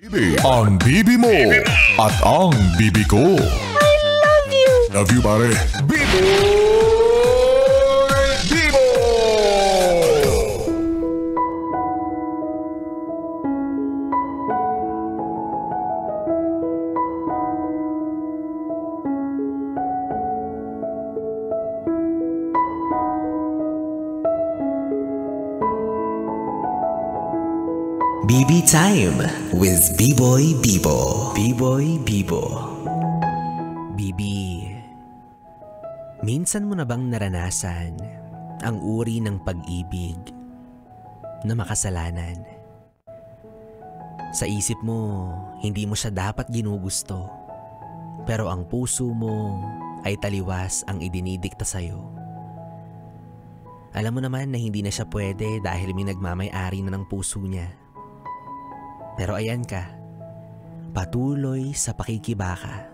Bibi, ang bibi mo at ang bibi ko. I love you! Love you, pare. Bibo! Bibo! BB Time with B-Boy Bibo. B-Boy Bibo. Bibi, minsan mo na bang naranasan ang uri ng pag-ibig na makasalanan? Sa isip mo, hindi mo siya dapat ginugusto, pero ang puso mo ay taliwas ang idinidikta sa'yo. Alam mo naman na hindi na siya pwede dahil may nagmamay-ari na ng puso niya. Pero ayan ka, patuloy sa pakikibaka.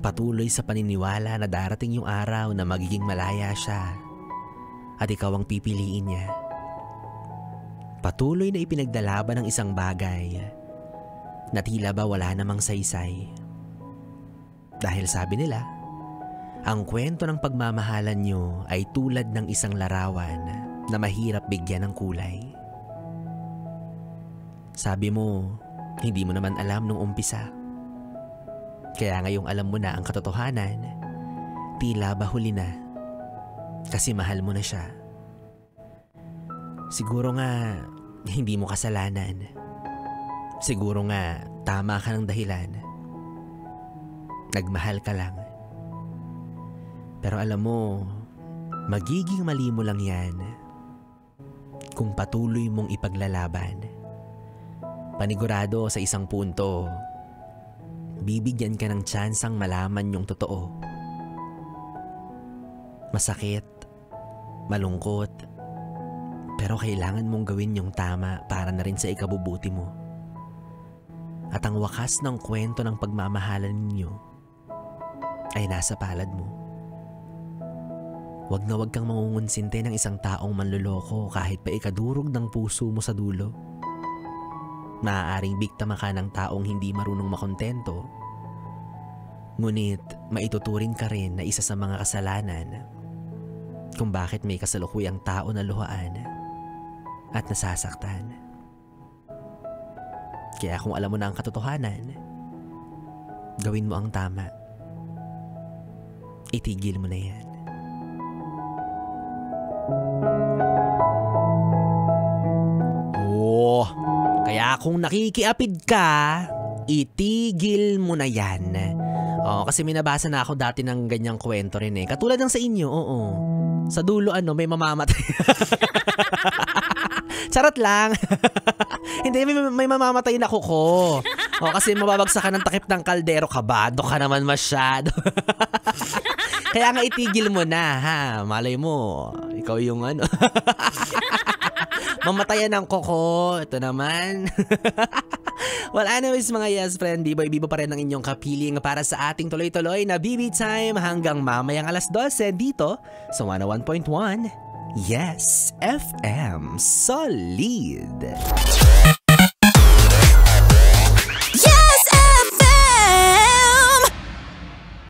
Patuloy sa paniniwala na darating yung araw na magiging malaya siya at ikaw ang pipiliin niya. Patuloy na ipinagdalaban ng isang bagay na tila ba wala namang saysay. Dahil sabi nila, ang kwento ng pagmamahalan nyo ay tulad ng isang larawan na mahirap bigyan ng kulay. Sabi mo, hindi mo naman alam nung umpisa. Kaya ngayong alam mo na ang katotohanan, tila ba huli na kasi mahal mo na siya. Siguro nga, hindi mo kasalanan. Siguro nga, tama ka ng dahilan. Nagmahal ka lang. Pero alam mo, magiging mali mo lang yan kung patuloy mong ipaglalaban. Panigurado sa isang punto, bibigyan ka ng tsansang malaman yung totoo. Masakit, malungkot, pero kailangan mong gawin yung tama para na rin sa ikabubuti mo. At ang wakas ng kwento ng pagmamahalan ninyo ay nasa palad mo. Wag na wag kang mangungunsinte ng isang taong manloloko kahit pa ikadurog ng puso mo sa dulo. Maaaring biktima ka ng taong hindi marunong makontento. Ngunit maituturing ka rin na isa sa mga kasalanan kung bakit may kasalukuyang tao na luhaan at nasasaktan. Kaya kung alam mo na ang katotohanan, gawin mo ang tama. Itigil mo na yan. Oh, kaya kung nakikiapid ka, itigil mo na yan. Oh, kasi may nabasa na ako dati ng ganyang kwento rin eh. Katulad ng sa inyo, oo. Sa dulo may mamamatay. Charot lang. Hindi, may mamamatay na kuko. Oh, kasi mababagsak ka ng takip ng kaldero, kabado ka naman masyado. Kaya nga itigil mo na, ha. Malay mo, ikaw yung mamatayan ng koko. Ito naman. Well, anyways mga yes friend, B-Boy Bibo pa rin ang inyong kapiling para sa ating tuloy-tuloy na BB Time hanggang mamayang alas 12 dito sa 101.1 Yes FM Solid.